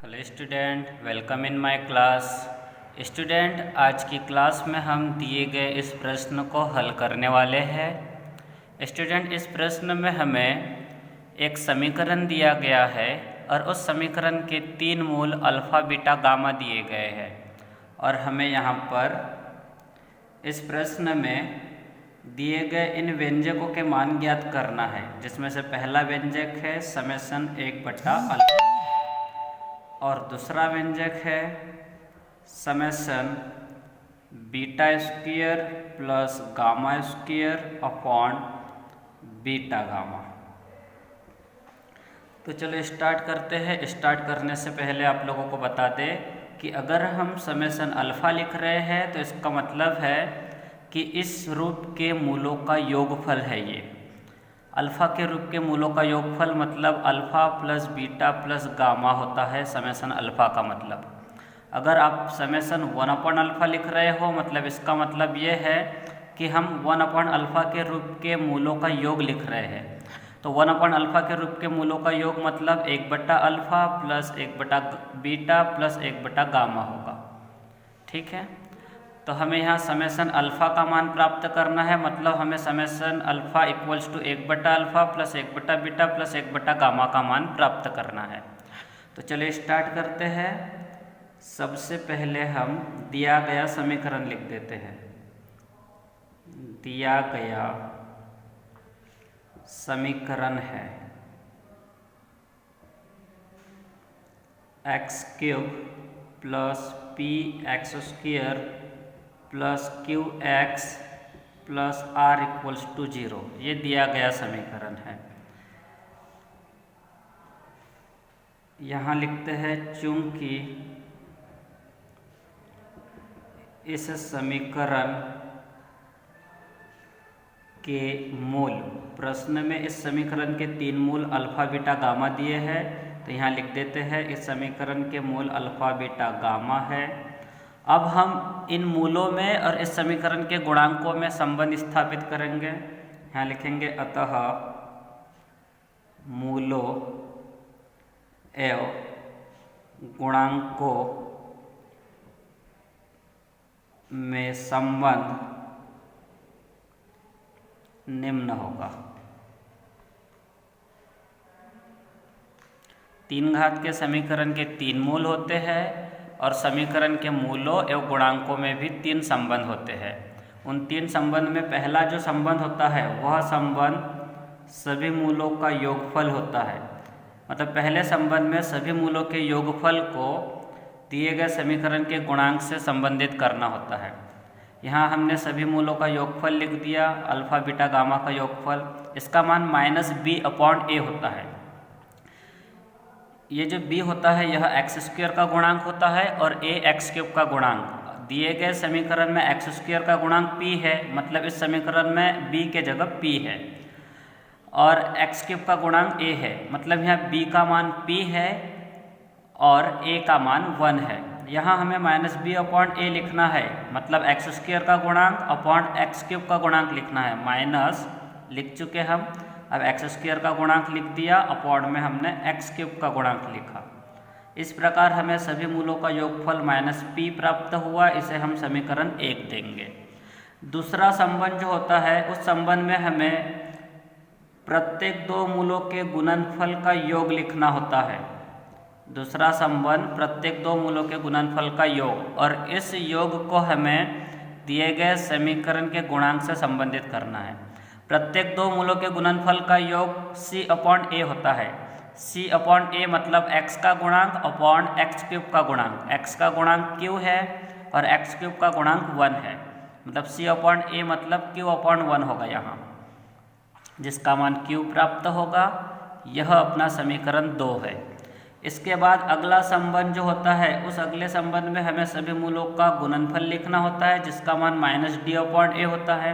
Hello student, welcome in my class. Student, आज की class में हम दिए गए इस प्रश्न को हल करने वाले हैं। स्टूडेंट, इस प्रश्न में हमें एक समीकरण दिया गया है और उस समीकरण के 3 मूल अल्फ़ा, बीटा, गामा दिए गए हैं और हमें यहाँ पर इस प्रश्न में दिए गए इन व्यंजकों के मान ज्ञात करना है, जिसमें से पहला व्यंजक है समेसन 1/अल्फ़ा और दूसरा व्यंजक है summation beta square plus gamma square upon beta gamma. तो चलो स्टार्ट करते हैं। स्टार्ट करने से पहले आप लोगों को बता दें कि अगर हम समेसन अल्फ़ा लिख रहे हैं तो इसका मतलब है कि इस रूप के मूलों का योगफल है ये। अल्फ़ा के रूप के मूलों का योगफल मतलब alpha plus beta plus gamma होता है समेसन अल्फ़ा का मतलब। अगर आप समेसन 1/अल्फ़ा लिख रहे हो मतलब इसका मतलब ये है कि हम 1/अल्फ़ा के रूप के मूलों का योग लिख रहे हैं। तो 1/अल्फ़ा के रूप के मूलों का योग मतलब 1/अल्फ़ा प्लस 1/बीटा प्लस 1/गामा होगा। ठीक है, तो हमें यहाँ समेसन अल्फ़ा का मान प्राप्त करना है, मतलब हमें समेसन अल्फ़ा इक्वल्स टू 1/अल्फ़ा प्लस 1/बीटा प्लस 1/गामा का मान प्राप्त करना है। तो चलिए स्टार्ट करते हैं। सबसे पहले हम दिया गया समीकरण लिख देते हैं। दिया गया समीकरण है x³ plus px² plus qx plus r equals to 0। ये दिया गया समीकरण है। यहाँ लिखते हैं चूंकि इस समीकरण के मूल, प्रश्न में इस समीकरण के 3 मूल अल्फ़ा, बीटा, गामा दिए हैं, तो यहाँ लिख देते हैं इस समीकरण के मूल अल्फ़ा, बीटा, गामा है। अब हम इन मूलों में और इस समीकरण के गुणांकों में संबंध स्थापित करेंगे। यहाँ लिखेंगे अतः मूलों एवं गुणांकों में संबंध निम्न होगा। 3 घात के समीकरण के 3 मूल होते हैं और समीकरण के मूलों एवं गुणांकों में भी 3 संबंध होते हैं। उन 3 संबंध में पहला जो संबंध होता है वह संबंध सभी मूलों का योगफल होता है। मतलब पहले संबंध में सभी मूलों के योगफल को दिए गए समीकरण के गुणांक से संबंधित करना होता है। यहाँ हमने सभी मूलों का योगफल लिख दिया, अल्फ़ा, बीटा, गामा का योगफल। इसका मान -b/a होता है। ये जो b होता है यह x² का गुणांक होता है और a x³ का गुणांक। दिए गए समीकरण में x² का गुणांक p है, मतलब इस समीकरण में b के जगह p है, और x³ का गुणांक a है, मतलब यहाँ b का मान p है और a का मान 1 है। यहाँ हमें -b/a लिखना है, मतलब x² का गुणांक अपॉन x³ का गुणांक लिखना है। माइनस लिख चुके हम, अब x² का गुणांक लिख दिया, अपॉन में हमने x³ का गुणांक लिखा। इस प्रकार हमें सभी मूलों का योगफल -p प्राप्त हुआ। इसे हम समीकरण 1 देंगे। दूसरा संबंध जो होता है उस संबंध में हमें प्रत्येक 2 मूलों के गुणनफल का योग लिखना होता है। दूसरा संबंध प्रत्येक 2 मूलों के गुणनफल का योग, और इस योग को हमें दिए गए समीकरण के गुणांक से संबंधित करना है। प्रत्येक 2 मूलों के गुणनफल का योग c/a होता है। c/a मतलब x का गुणांक अपॉन x³ का गुणांक। x का गुणांक q है और x³ का गुणांक 1 है, मतलब c/a मतलब q/1 होगा यहाँ, जिसका मान q प्राप्त होगा। यह अपना समीकरण 2 है। इसके बाद अगला संबंध जो होता है उस अगले संबंध में हमें सभी मूलों का गुणनफल लिखना होता है, जिसका मान -d/a होता है।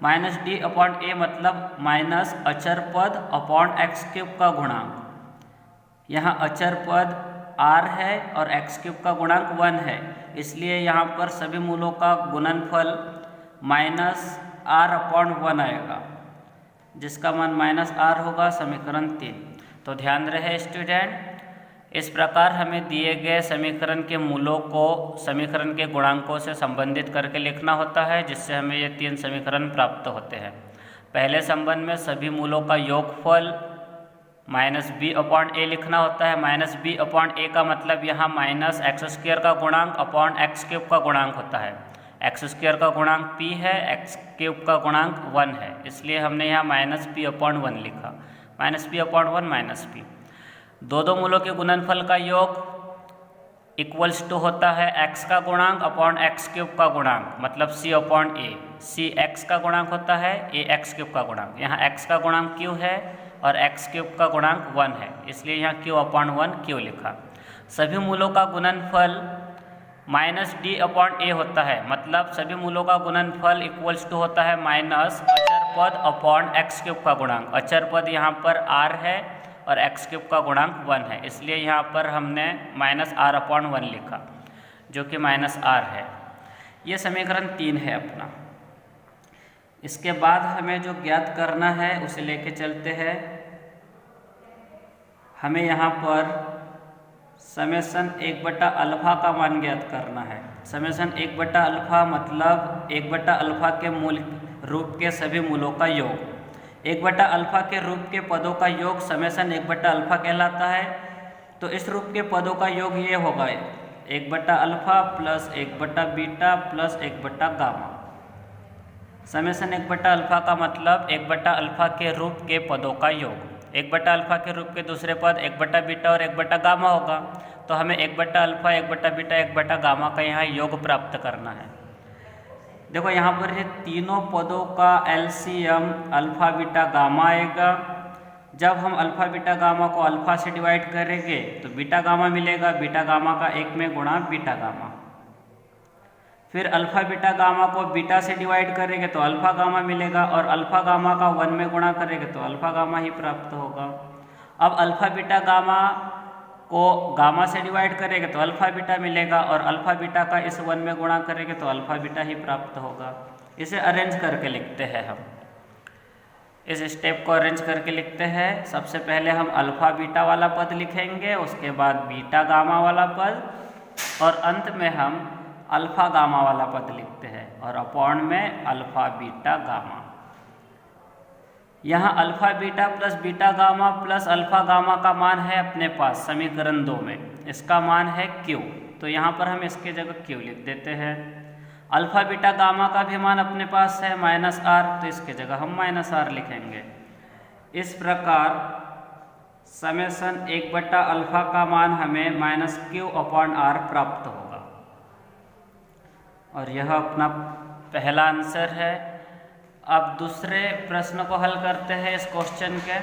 -d/a मतलब माइनस अचर पद अपॉन x³ का गुणांक। यहाँ अचर पद r है और x³ का गुणांक 1 है, इसलिए यहाँ पर सभी मूलों का गुणनफल -r/1 आएगा, जिसका मान -r होगा। समीकरण 3। तो ध्यान रहे स्टूडेंट, इस प्रकार हमें दिए गए समीकरण के मूलों को समीकरण के गुणांकों से संबंधित करके लिखना होता है, जिससे हमें ये 3 समीकरण प्राप्त होते हैं। पहले संबंध में सभी मूलों का योगफल -b/a लिखना होता है। -b/a का मतलब यहाँ -x² का गुणांक अपॉन x³ का गुणांक होता है। x² का गुणांक p है, x³ का गुणांक 1 है, इसलिए हमने यहाँ -p/1 लिखा। -p/1 -p। दो मूलों के गुणनफल का योग इक्वल्स टू होता है x का गुणांक अपॉन x³ का गुणांक, मतलब c/a। c x का गुणांक होता है, a x³ का गुणांक। यहाँ x का गुणांक q है और x³ का गुणांक 1 है, इसलिए यहाँ q/1 q लिखा। सभी मूलों का गुणनफल -d/a होता है, मतलब सभी मूलों का गुणनफल इक्वल्स टू होता है माइनस अचर पद अपॉन x³ का गुणांक। अचर पद यहाँ पर r है और x³ का गुणांक 1 है, इसलिए यहाँ पर हमने -r/1 लिखा, जो कि -r है। ये समीकरण 3 है अपना। इसके बाद हमें जो ज्ञात करना है उसे लेके चलते हैं। हमें यहाँ पर समेशन 1/α का मान ज्ञात करना है। समेशन 1/α मतलब 1/α के मूल रूप के सभी मूलों का योग। 1/α के रूप के पदों का योग समेशन 1/α कहलाता है। तो इस रूप के पदों का योग ये होगा 1/α प्लस 1/β प्लस 1/γ। समेशन 1/α का मतलब 1/α के रूप के पदों का योग। 1/α के रूप के दूसरे पद 1/β और 1/γ होगा, तो हमें 1/α 1/β 1/γ का यहाँ योग प्राप्त करना है। देखो यहाँ पर ये तीनों पदों का एलसीएम अल्फा बीटा गामा आएगा। जब हम अल्फा बीटा गामा को अल्फा से डिवाइड करेंगे तो बीटा गामा मिलेगा। बीटा गामा का 1 में गुणा बीटा गामा। फिर अल्फा बीटा गामा को बीटा से डिवाइड करेंगे तो अल्फा गामा मिलेगा, और अल्फा गामा का 1 में गुणा करेंगे तो अल्फा गामा ही प्राप्त होगा। अब अल्फा बीटा गामा को गामा से डिवाइड करेंगे तो अल्फा बीटा मिलेगा, और अल्फा बीटा का इस 1 में गुणा करेंगे तो अल्फा बीटा ही प्राप्त होगा। इसे अरेंज करके लिखते हैं हम। इस स्टेप को अरेंज करके लिखते हैं। सबसे पहले हम अल्फा बीटा वाला पद लिखेंगे, उसके बाद बीटा गामा वाला पद, और अंत में हम अल्फा गामा वाला पद लिखते हैं, और अपॉन में अल्फा बीटा गामा। यहाँ alpha beta plus beta gamma plus alpha gamma का मान है अपने पास समीकरण 2 में। इसका मान है q, तो यहाँ पर हम इसके जगह q लिख देते हैं। अल्फा बीटा गामा का भी मान अपने पास है -r, तो इसके जगह हम -r लिखेंगे। इस प्रकार समेशन 1/α का मान हमें -q/r प्राप्त होगा, और यह अपना पहला आंसर है। अब दूसरे प्रश्न को हल करते हैं इस क्वेश्चन के।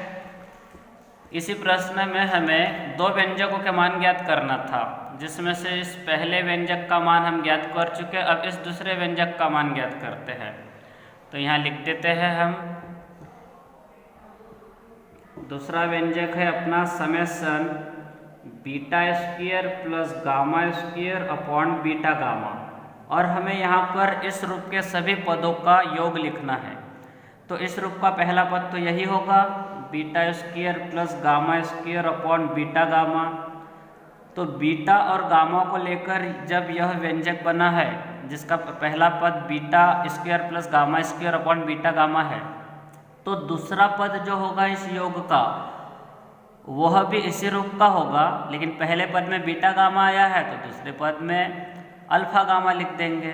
इसी प्रश्न में हमें 2 व्यंजकों के मान ज्ञात करना था, जिसमें से इस पहले व्यंजक का मान हम ज्ञात कर चुके। अब इस दूसरे व्यंजक का मान ज्ञात करते हैं, तो यहाँ लिख देते हैं हम। दूसरा व्यंजक है अपना summation β² plus γ² upon beta gamma, और हमें यहाँ पर इस रूप के सभी पदों का योग लिखना है। तो इस रूप का पहला पद तो यही होगा β² प्लस γ² अपॉन बीटा गामा। तो बीटा और गामा को लेकर जब यह व्यंजक बना है, जिसका पहला पद β² प्लस γ² अपॉन बीटा गामा है, तो दूसरा पद जो होगा इस योग का वह भी इसी रूप का होगा, लेकिन पहले पद में बीटा गामा आया है तो दूसरे पद में अल्फा गामा लिख देंगे।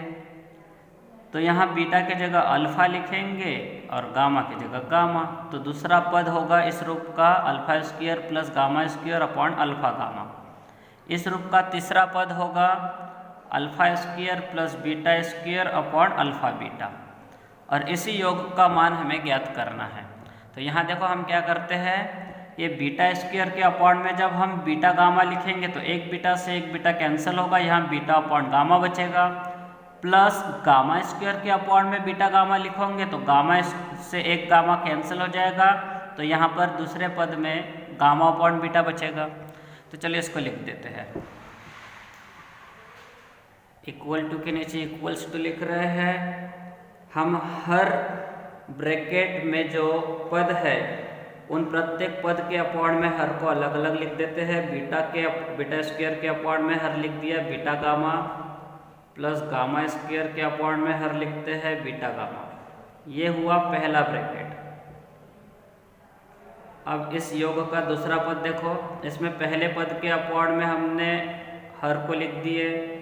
तो यहाँ बीटा के जगह अल्फा लिखेंगे और गामा की जगह गामा। तो दूसरा पद होगा इस रूप का α² प्लस γ² अपॉन अल्फा गामा। इस रूप का तीसरा पद होगा α² प्लस β² अपॉन अल्फा बीटा, और इसी योग का मान हमें ज्ञात करना है। तो यहाँ देखो हम क्या करते हैं, ये β² के अपॉन में जब हम बीटा गामा लिखेंगे तो एक बीटा से एक बीटा कैंसिल होगा, यहाँ बीटा अपॉन गामा बचेगा, प्लस γ² के अपॉन में बीटा गामा लिखोगे तो गामा से एक गामा कैंसिल हो जाएगा, तो यहाँ पर दूसरे पद में गामा अपॉन बीटा बचेगा। तो चलिए इसको लिख देते हैं। इक्वल टू के नीचे इक्वल्स टू लिख रहे हैं हम। हर ब्रैकेट में जो पद है उन प्रत्येक पद के अपवार्ड में हर को अलग अलग लिख देते हैं। बीटा स्क्वायर के अपवार्ड में हर लिख दिया beta gamma, plus gamma square के अपवार्ड में हर लिखते हैं बीटा गामा। ये हुआ पहला ब्रैकेट। अब इस योग का दूसरा पद देखो, इसमें पहले पद के अपवार्ड में हमने हर को लिख दिए,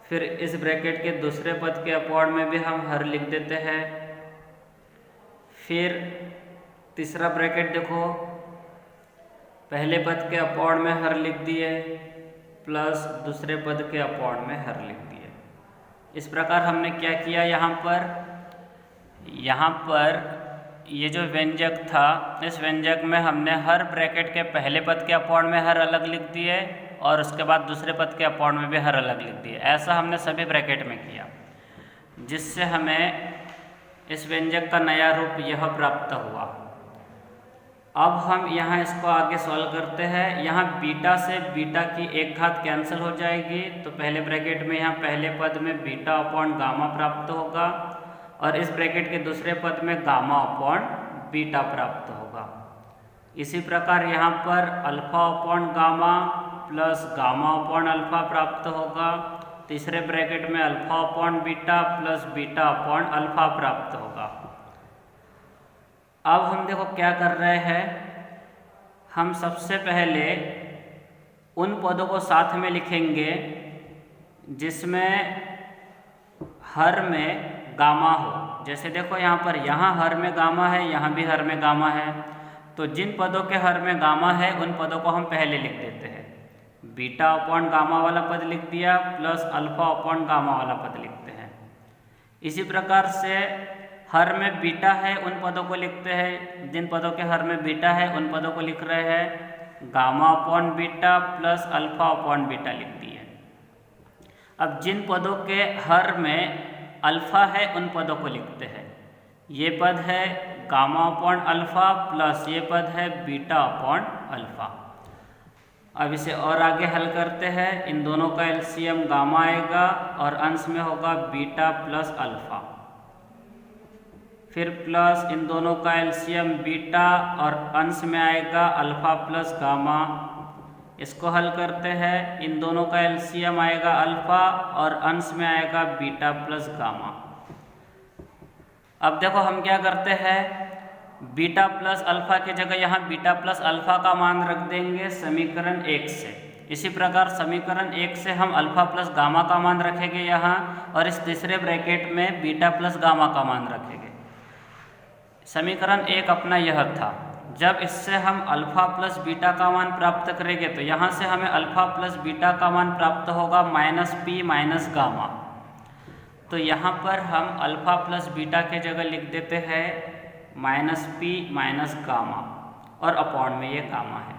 फिर इस ब्रैकेट के दूसरे पद के अपवार्ड में भी हम हर लिख देते हैं। फिर तीसरा ब्रैकेट देखो, पहले पद के अपवार्ड में हर लिख दिए, प्लस दूसरे पद के अपवार्ड में हर लिख दिए। इस प्रकार हमने क्या किया, यहाँ पर ये जो व्यंजक था, इस व्यंजक में हमने हर ब्रैकेट के पहले पद के अपवार्ड में हर अलग लिख दिए और उसके बाद दूसरे पद के अपवार्ड में भी हर अलग लिख दिए। ऐसा हमने सभी ब्रैकेट में किया, जिससे हमें इस व्यंजक का नया रूप यह प्राप्त हुआ। अब हम यहाँ इसको आगे सॉल्व करते हैं। यहाँ बीटा से बीटा की एक घात कैंसिल हो जाएगी, तो पहले ब्रैकेट में यहाँ पहले पद में बीटा अपॉन गामा प्राप्त होगा और इस ब्रैकेट के दूसरे पद में गामा अपॉन बीटा प्राप्त होगा। इसी प्रकार यहाँ पर alpha upon gamma plus gamma upon alpha प्राप्त होगा। तीसरे ब्रैकेट में alpha upon beta plus beta upon alpha प्राप्त होगा। अब हम देखो क्या कर रहे हैं, हम सबसे पहले उन पदों को साथ में लिखेंगे जिसमें हर में गामा हो। जैसे देखो यहाँ हर में गामा है, यहाँ भी हर में गामा है, तो जिन पदों के हर में गामा है उन पदों को हम पहले लिख देते हैं। बीटा अपॉन गामा वाला पद लिख दिया, प्लस अल्फा अपॉन गामा वाला पद लिखते हैं। इसी प्रकार से हर में बीटा है उन पदों को लिखते हैं, जिन पदों के हर में बीटा है उन पदों को लिख रहे हैं gamma upon beta plus alpha upon beta लिख दिए। अब जिन पदों के हर में अल्फा है उन पदों को लिखते हैं। ये पद है गामा अपॉन अल्फा प्लस ये पद है बीटा अपॉन अल्फा। अब इसे और आगे हल करते हैं। इन दोनों का एलसीएम गामा आएगा और अंश में होगा बीटा प्लस अल्फा, फिर प्लस इन दोनों का एलसीएम बीटा और अंश में आएगा अल्फा प्लस गामा। इसको हल करते हैं, इन दोनों का एलसीएम आएगा अल्फा और अंश में आएगा बीटा प्लस गामा। अब देखो हम क्या करते हैं, बीटा प्लस अल्फा की जगह यहाँ बीटा प्लस अल्फा का मान रख देंगे समीकरण 1 से। इसी प्रकार समीकरण 1 से हम अल्फा प्लस गामा का मान रखेंगे यहाँ, और इस तीसरे ब्रैकेट में बीटा प्लस गामा का मान रखेंगे। समीकरण 1 अपना यह था। जब इससे हम अल्फा प्लस बीटा का मान प्राप्त करेंगे तो यहाँ से हमें अल्फा प्लस बीटा का मान प्राप्त होगा माइनस पी माइनस गामा। तो यहाँ पर हम अल्फा प्लस बीटा के जगह लिख देते हैं माइनस पी माइनस गामा और अपॉन में ये गामा है।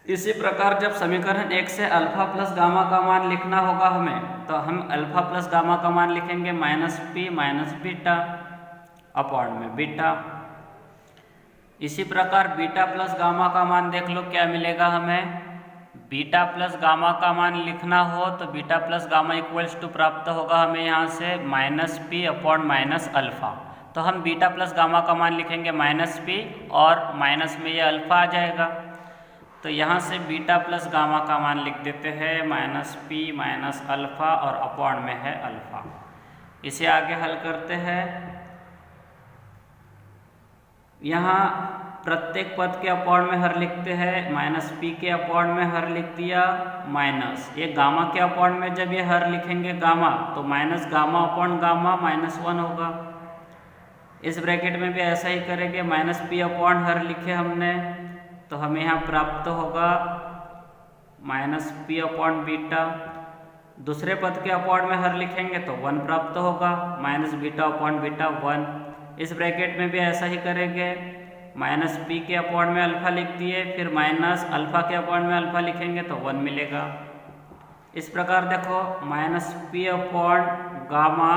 इसी प्रकार जब समीकरण 1 से अल्फा प्लस गामा का मान लिखना होगा हमें, तो हम अल्फा प्लस गामा का मान लिखेंगे minus P minus beta upon में बीटा। इसी प्रकार बीटा प्लस गामा का मान देख लो क्या मिलेगा हमें। बीटा प्लस गामा का मान लिखना हो तो beta plus gamma equals to प्राप्त होगा हमें यहाँ से minus P upon minus alpha. तो हम बीटा प्लस गामा का मान लिखेंगे माइनस पी और माइनस में ये अल्फा आ जाएगा। तो यहाँ से बीटा प्लस गामा का मान लिख देते हैं माइनस पी माइनस अल्फा और अपॉन में है अल्फा। इसे आगे हल करते हैं। यहाँ प्रत्येक पद के अपॉन में हर लिखते हैं, माइनस पी के अपॉन में हर लिख दिया माइनस ये गामा के अपॉन में जब ये हर लिखेंगे गामा तो minus gamma upon gamma minus 1 होगा। इस ब्रैकेट में भी ऐसा ही करेंगे, माइनस पी अपॉन हर लिखे हमने तो हमें यहाँ प्राप्त होगा माइनस पी अपॉन बीटा। दूसरे पद के अपॉन में हर लिखेंगे तो 1 प्राप्त होगा, माइनस बीटा अपॉन बीटा 1। इस ब्रैकेट में भी ऐसा ही करेंगे, माइनस पी के अपॉन में अल्फा लिख दिए, फिर माइनस अल्फा के अपॉन में अल्फा लिखेंगे तो 1 मिलेगा। इस प्रकार देखो minus P upon gamma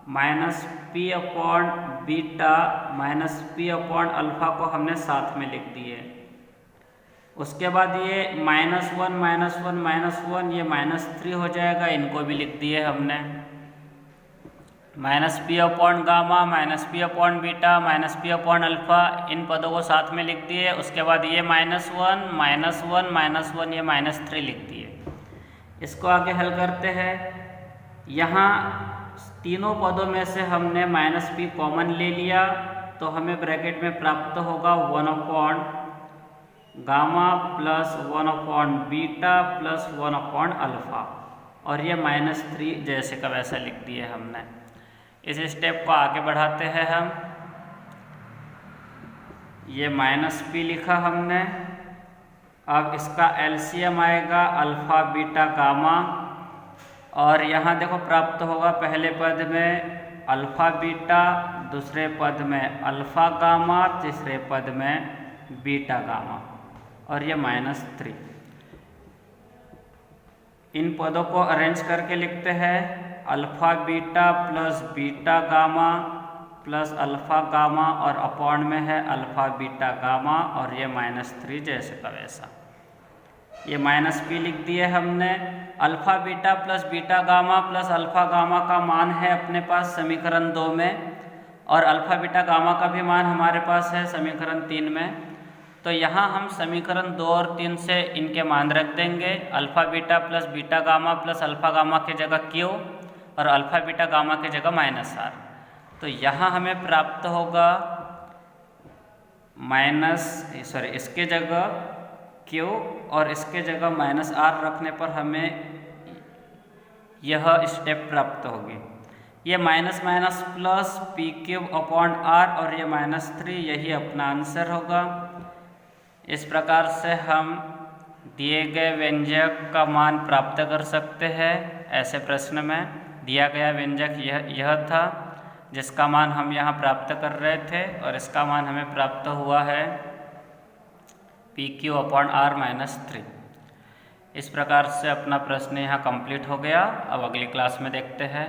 minus P upon beta minus P upon alpha को हमने साथ में लिख दिए। उसके बाद ये माइनस वन माइनस वन ये माइनस 3 हो जाएगा, इनको भी लिख दिए हमने। Minus P upon gamma, minus P upon beta, minus P upon alpha, इन पदों को साथ में लिख दिए। उसके बाद ये -1 -1 ये -3 लिख दिए। इसको आगे हल करते हैं। यहाँ तीनों पदों में से हमने -p कॉमन ले लिया, तो हमें ब्रैकेट में प्राप्त होगा 1 upon gamma plus 1 upon beta plus 1 upon alpha, और ये -3 जैसे का वैसा लिख दिए हमने। इस स्टेप को आगे बढ़ाते हैं हम। ये -p लिखा हमने। अब इसका एलसीएम आएगा अल्फ़ा बीटा गामा, और यहाँ देखो प्राप्त होगा पहले पद में अल्फ़ा बीटा, दूसरे पद में अल्फ़ा गामा, तीसरे पद में बीटा गामा, और ये -3। इन पदों को अरेंज करके लिखते हैं alpha beta plus beta gamma plus alpha gamma, और अपॉन में है अल्फ़ा बीटा गामा, और ये -3 जैसे का वैसा। ये -p लिख दिए हमने। Alpha beta plus beta gamma plus alpha gamma का मान है अपने पास समीकरण 2 में, और अल्फ़ा बीटा गामा का भी मान हमारे पास है समीकरण 3 में। तो यहाँ हम समीकरण 2 और 3 से इनके मान रख देंगे। Alpha beta plus beta gamma plus alpha gamma की जगह Q, और अल्फ़ा बीटा गामा की जगह -r। तो यहाँ हमें प्राप्त होगा इसके जगह Q और इसके जगह -r रखने पर हमें यह स्टेप प्राप्त होगी। ये minus minus plus p³ upon r, और ये -3, यही अपना आंसर होगा। इस प्रकार से हम दिए गए व्यंजक का मान प्राप्त कर सकते हैं। ऐसे प्रश्न में दिया गया व्यंजक यह था जिसका मान हम यहाँ प्राप्त कर रहे थे, और इसका मान हमें प्राप्त हुआ है p³ अपॉन r -3। इस प्रकार से अपना प्रश्न यहाँ कंप्लीट हो गया। अब अगली क्लास में देखते हैं।